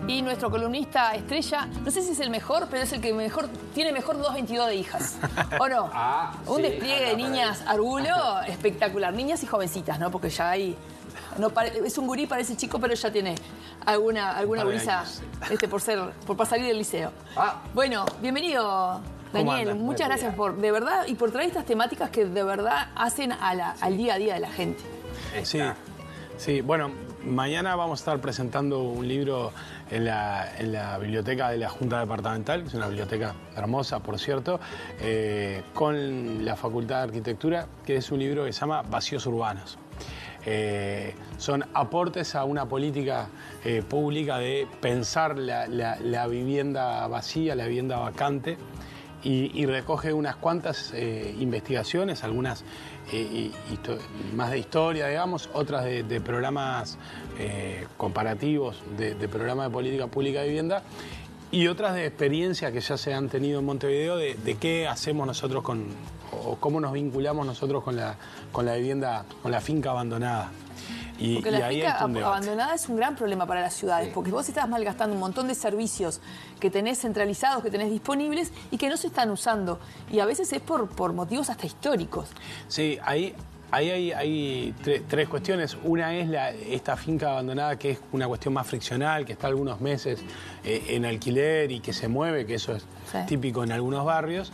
Y nuestro columnista estrella, no sé si es el mejor, pero es el que tiene mejor 222 de hijas. ¿O no? Un despliegue de niñas Argulo espectacular. Niñas y jovencitas, ¿no? Porque ya hay... No, es un gurí, parece chico, pero ya tiene alguna gurisa por salir del liceo. Bueno, bienvenido, Daniel. Muchas gracias de verdad y por traer estas temáticas que de verdad hacen al día a día de la gente. Sí, bueno, mañana vamos a estar presentando un libro en la biblioteca de la Junta Departamental, que es una biblioteca hermosa, por cierto, con la Facultad de Arquitectura, que es un libro que se llama Vacíos Urbanos. Son aportes a una política pública de pensar la vivienda vacía, la vivienda vacante, y recoge unas cuantas investigaciones, algunas más de historia, digamos, otras de programas comparativos, de programas de política pública de vivienda, y otras de experiencias que ya se han tenido en Montevideo de qué hacemos nosotros o cómo nos vinculamos nosotros con la vivienda, con la finca abandonada. Porque la finca abandonada es un gran problema para las ciudades, porque vos estás malgastando un montón de servicios que tenés centralizados, que tenés disponibles y que no se están usando. Y a veces es por motivos hasta históricos. Sí, ahí hay tres cuestiones. Una es esta finca abandonada, que es una cuestión más friccional, que está algunos meses en alquiler y que se mueve, que eso es típico en algunos barrios.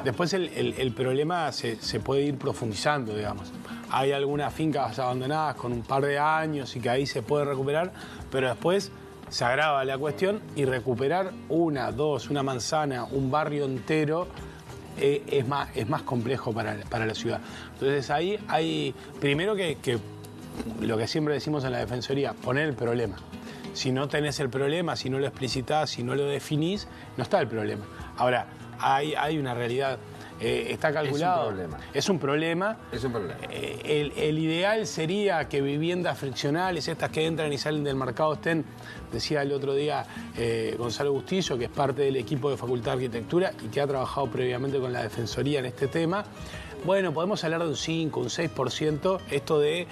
Después el problema se puede ir profundizando, digamos. Hay algunas fincas abandonadas con un par de años y que ahí se puede recuperar, pero después se agrava la cuestión y recuperar una manzana, un barrio entero, es más complejo para la ciudad. Entonces ahí hay, primero que lo que siempre decimos en la Defensoría, poner el problema. Si no tenés el problema, si no lo explicitás, si no lo definís, no está el problema. Ahora, hay una realidad, está calculado. Es un problema. El ideal sería que viviendas friccionales, estas que entran y salen del mercado, decía el otro día Gonzalo Bustillo, que es parte del equipo de Facultad de Arquitectura y que ha trabajado previamente con la Defensoría en este tema. Bueno, podemos hablar de un 5, un 6%, esto de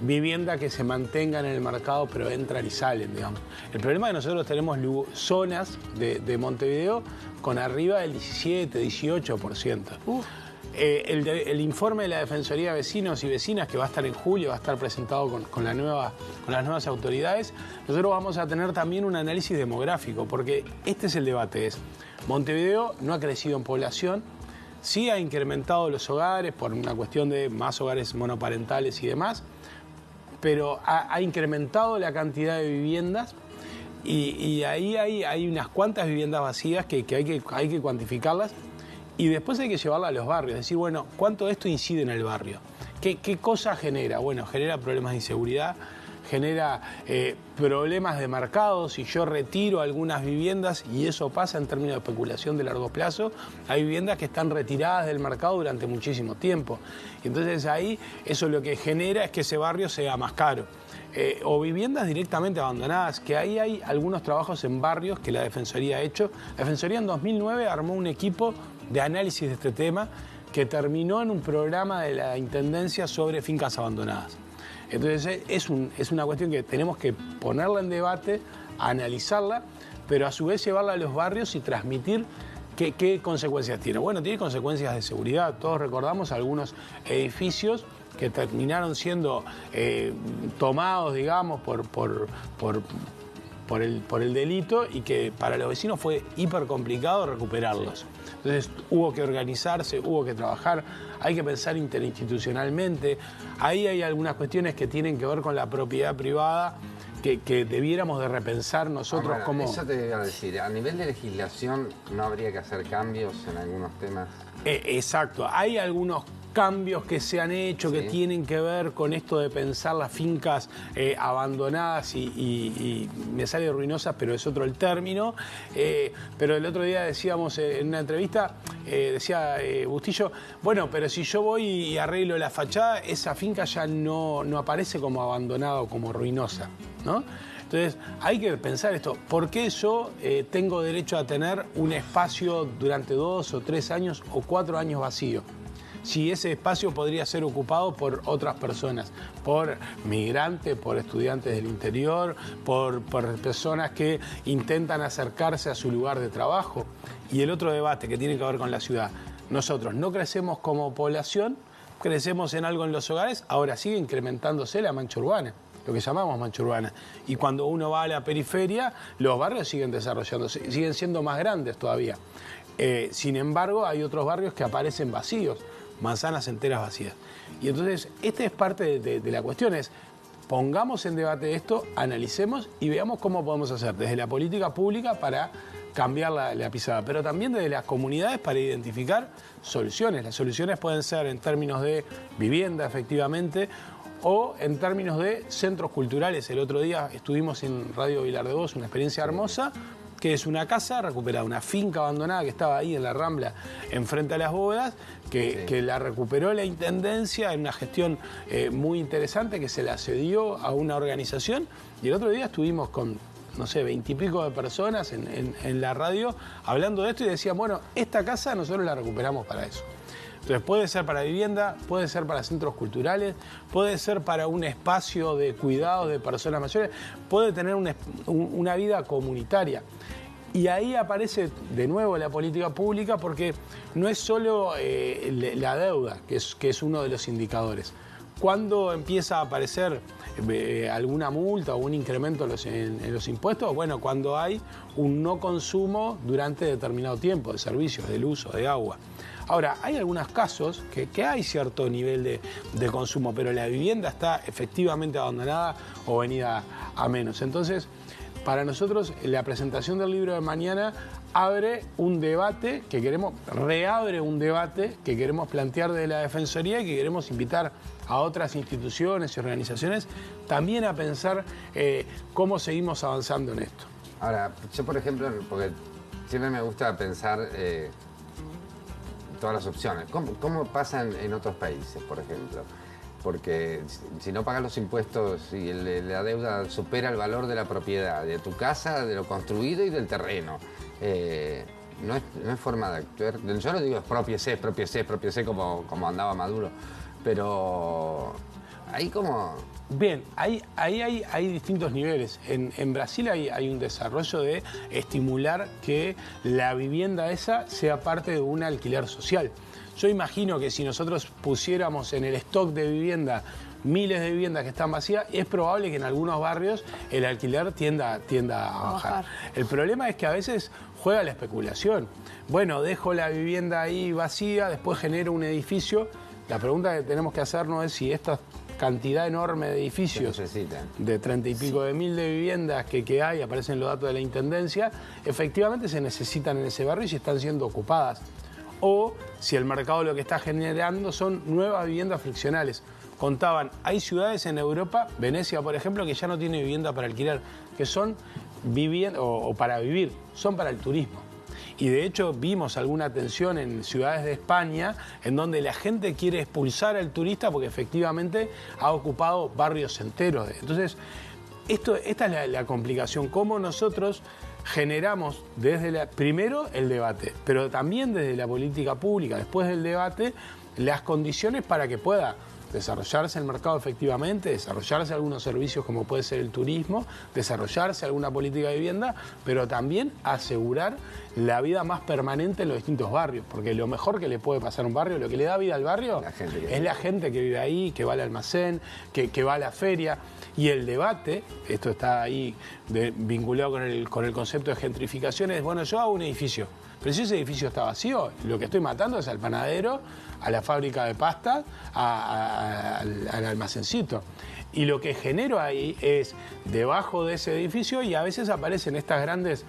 vivienda que se mantengan en el mercado pero entran y salen, digamos. El problema es que nosotros tenemos zonas de Montevideo con arriba del 17, 18%. El informe de la Defensoría de Vecinos y Vecinas, que va a estar en julio, va a estar presentado con las nuevas autoridades, nosotros vamos a tener también un análisis demográfico, porque este es el debate, Montevideo no ha crecido en población, sí ha incrementado los hogares por una cuestión de más hogares monoparentales y demás, pero ha incrementado la cantidad de viviendas y ahí hay unas cuantas viviendas vacías que hay que cuantificarlas y después hay que llevarlas a los barrios, decir, bueno, ¿cuánto esto incide en el barrio? ¿Qué cosa genera? Bueno, genera problemas de inseguridad, genera problemas de mercado. Si yo retiro algunas viviendas, y eso pasa en términos de especulación de largo plazo, hay viviendas que están retiradas del mercado durante muchísimo tiempo. Y entonces ahí eso lo que genera es que ese barrio sea más caro. O viviendas directamente abandonadas, que ahí hay algunos trabajos en barrios que la Defensoría ha hecho. La Defensoría en 2009 armó un equipo de análisis de este tema que terminó en un programa de la Intendencia sobre fincas abandonadas. Entonces es una cuestión que tenemos que ponerla en debate, analizarla, pero a su vez llevarla a los barrios y transmitir qué consecuencias tiene. Bueno, tiene consecuencias de seguridad. Todos recordamos algunos edificios que terminaron siendo tomados, digamos, por el delito y que para los vecinos fue hiper complicado recuperarlos. Entonces hubo que organizarse, hubo que trabajar, hay que pensar interinstitucionalmente. Ahí hay algunas cuestiones que tienen que ver con la propiedad privada que debiéramos de repensar nosotros. Ahora, como... Eso te iba a decir, a nivel de legislación no habría que hacer cambios en algunos temas. Exacto, hay algunos cambios que se han hecho que tienen que ver con esto de pensar las fincas abandonadas y me sale ruinosas, pero es otro el término. Pero el otro día decíamos en una entrevista, decía Bustillo, bueno, pero si yo voy y arreglo la fachada, esa finca ya no aparece como abandonada o como ruinosa, ¿no? Entonces, hay que pensar esto. ¿Por qué yo tengo derecho a tener un espacio durante 2 o 3 años o 4 años vacío? si ese espacio podría ser ocupado por otras personas, por migrantes, por estudiantes del interior, por personas que intentan acercarse a su lugar de trabajo. Y el otro debate que tiene que ver con la ciudad. Nosotros no crecemos como población, crecemos en algo en los hogares, ahora sigue incrementándose la mancha urbana, lo que llamamos mancha urbana. Y cuando uno va a la periferia, los barrios siguen desarrollándose, siguen siendo más grandes todavía. Sin embargo, hay otros barrios que aparecen vacíos, manzanas enteras vacías. Y entonces, esta es parte de la cuestión, es pongamos en debate esto, analicemos y veamos cómo podemos hacer desde la política pública para cambiar la pisada, pero también desde las comunidades para identificar soluciones. Las soluciones pueden ser en términos de vivienda, efectivamente, o en términos de centros culturales. El otro día estuvimos en Radio Vilar de Vos, una experiencia hermosa, que es una casa recuperada, una finca abandonada que estaba ahí en la Rambla, enfrente a las bóvedas, que la recuperó la Intendencia en una gestión muy interesante, que se la cedió a una organización. Y el otro día estuvimos con, no sé, 20 y pico de personas en la radio hablando de esto y decían, bueno, esta casa nosotros la recuperamos para eso. Entonces puede ser para vivienda, puede ser para centros culturales, puede ser para un espacio de cuidados de personas mayores, puede tener una vida comunitaria. Y ahí aparece de nuevo la política pública, porque no es solo la deuda, que es uno de los indicadores. ¿Cuándo empieza a aparecer alguna multa o un incremento en los impuestos? Bueno, cuando hay un no consumo durante determinado tiempo de servicios, del uso de agua. Ahora, hay algunos casos que hay cierto nivel de consumo, pero la vivienda está efectivamente abandonada o venida a menos. Entonces, para nosotros, la presentación del libro de mañana reabre un debate que queremos plantear desde la Defensoría y que queremos invitar a otras instituciones y organizaciones también a pensar cómo seguimos avanzando en esto. Ahora, yo por ejemplo, porque siempre me gusta pensar todas las opciones. ¿Cómo pasa en otros países, por ejemplo? Porque si no pagas los impuestos y la deuda supera el valor de la propiedad, de tu casa, de lo construido y del terreno, no es forma de actuar. Yo no digo expropiese como andaba Maduro, pero hay como... Bien, ahí hay distintos niveles. En Brasil hay un desarrollo de estimular que la vivienda esa sea parte de un alquiler social. Yo imagino que si nosotros pusiéramos en el stock de vivienda miles de viviendas que están vacías, es probable que en algunos barrios el alquiler tienda a bajar. El problema es que a veces juega la especulación. Bueno, dejo la vivienda ahí vacía, después genero un edificio. La pregunta que tenemos que hacernos es si esta cantidad enorme de edificios de 30 y pico de mil de viviendas que hay, aparecen los datos de la Intendencia, efectivamente se necesitan en ese barrio y si están siendo ocupadas. O si el mercado lo que está generando son nuevas viviendas friccionales. Contaban, hay ciudades en Europa, Venecia por ejemplo, que ya no tiene vivienda para alquilar, que son vivienda o para vivir, son para el turismo. Y de hecho vimos alguna tensión en ciudades de España en donde la gente quiere expulsar al turista porque efectivamente ha ocupado barrios enteros. Entonces, esta es la complicación, cómo nosotros generamos primero el debate, pero también desde la política pública, después del debate, las condiciones para que pueda desarrollarse el mercado efectivamente, desarrollarse algunos servicios como puede ser el turismo, desarrollarse alguna política de vivienda, pero también asegurar la vida más permanente en los distintos barrios, porque lo mejor que le puede pasar a un barrio, lo que le da vida al barrio, es la gente que vive ahí, que va al almacén, que va a la feria. Y el debate, esto está ahí vinculado con el concepto de gentrificación, es, bueno, yo hago un edificio, pero si ese edificio está vacío, lo que estoy matando es al panadero, a la fábrica de pasta, al almacencito. Y lo que genero ahí es, debajo de ese edificio, y a veces aparecen estas grandes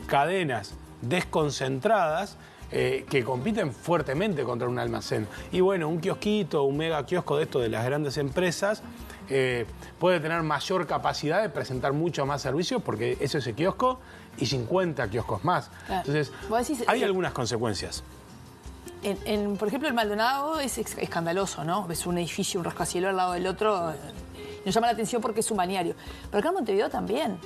cadenas desconcentradas que compiten fuertemente contra un almacén. Y bueno, un kiosquito, un mega kiosco de estos de las grandes empresas, puede tener mayor capacidad de presentar mucho más servicios porque es ese kiosco y 50 kioscos más. Claro. Entonces, hay algunas consecuencias. Por ejemplo, el Maldonado es escandaloso, ¿no? Ves un edificio, un rascacielos al lado del otro, nos llama la atención porque es un balneario. Pero acá en Montevideo también.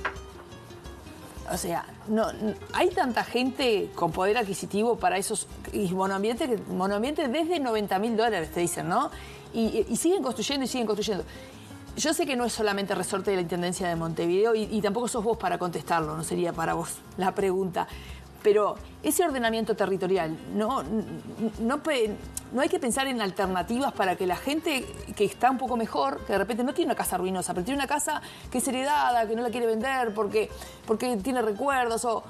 O sea, no hay tanta gente con poder adquisitivo para esos monoambientes desde $90.000 te dicen, ¿no? Y siguen construyendo y siguen construyendo. Yo sé que no es solamente resorte de la Intendencia de Montevideo y tampoco sos vos para contestarlo, no sería para vos la pregunta. Pero ese ordenamiento territorial, no hay que pensar en alternativas para que la gente que está un poco mejor, que de repente no tiene una casa ruinosa, pero tiene una casa que es heredada, que no la quiere vender porque tiene recuerdos o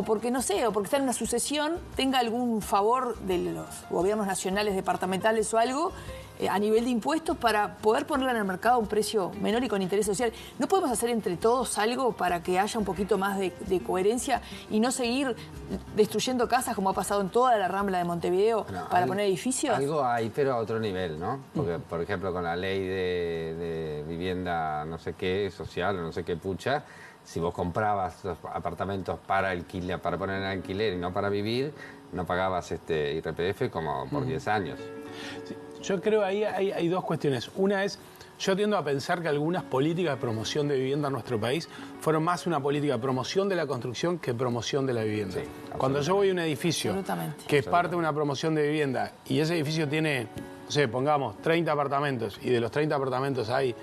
porque, no sé, o porque está en una sucesión, tenga algún favor de los gobiernos nacionales, departamentales o algo, a nivel de impuestos para poder ponerla en el mercado a un precio menor y con interés social. ¿No podemos hacer entre todos algo para que haya un poquito más de coherencia y no seguir destruyendo casas como ha pasado en toda la Rambla de Montevideo para poner edificios? Algo hay, pero a otro nivel, ¿no? Porque, por ejemplo, con la ley de vivienda no sé qué, social o no sé qué pucha, si vos comprabas los apartamentos para alquiler, para poner en alquiler y no para vivir, no pagabas IRPF como por 10 años. Sí. Yo creo que ahí hay dos cuestiones. Una es, yo tiendo a pensar que algunas políticas de promoción de vivienda en nuestro país fueron más una política de promoción de la construcción que promoción de la vivienda. Sí, cuando yo voy a un edificio que es parte de una promoción de vivienda y ese edificio tiene, no sé, pongamos 30 apartamentos y de los 30 apartamentos hay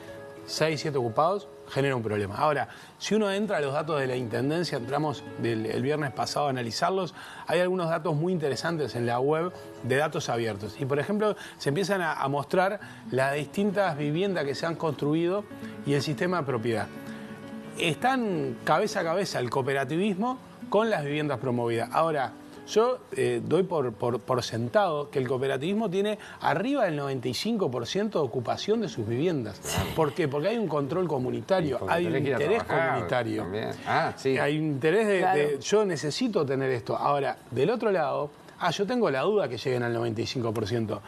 6, 7 ocupados, genera un problema. Ahora, si uno entra a los datos de la Intendencia, entramos el viernes pasado a analizarlos, hay algunos datos muy interesantes en la web de datos abiertos. Y, por ejemplo, se empiezan a mostrar las distintas viviendas que se han construido y el sistema de propiedad. Están cabeza a cabeza el cooperativismo con las viviendas promovidas. Ahora, yo doy por sentado que el cooperativismo tiene arriba del 95% de ocupación de sus viviendas. ¿Por qué? Porque hay un control comunitario, hay un interés comunitario. Sí. Hay un interés de yo necesito tener esto. Ahora, del otro lado, yo tengo la duda que lleguen al 95%.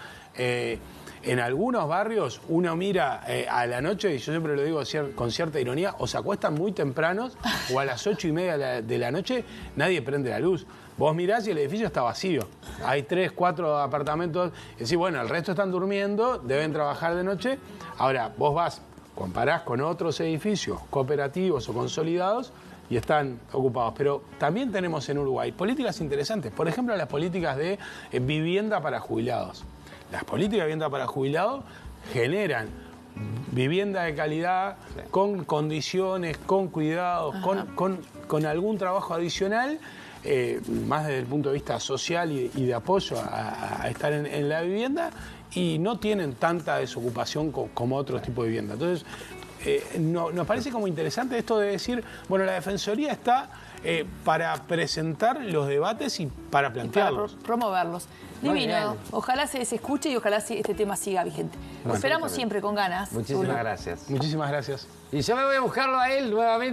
En algunos barrios uno mira a la noche, y yo siempre lo digo con cierta ironía, o se acuestan muy tempranos o a las 8:30 de la noche nadie prende la luz. Vos mirás y el edificio está vacío. Hay 3, 4 apartamentos. Y decís, bueno, el resto están durmiendo, deben trabajar de noche. Ahora, vos vas, comparás con otros edificios cooperativos o consolidados y están ocupados. Pero también tenemos en Uruguay políticas interesantes. Por ejemplo, las políticas de vivienda para jubilados. Las políticas de vivienda para jubilados generan vivienda de calidad, con condiciones, con cuidados, con algún trabajo adicional, más desde el punto de vista social y de apoyo a estar en la vivienda, y no tienen tanta desocupación como otros tipos de vivienda. Entonces, nos parece como interesante esto de decir, bueno, la Defensoría está para presentar los debates y para plantearlos. Para promoverlos. Divino. Ojalá se escuche y ojalá este tema siga vigente. Lo esperamos siempre con ganas. Muchísimas gracias. Muchísimas gracias. Y yo me voy a buscarlo a él nuevamente.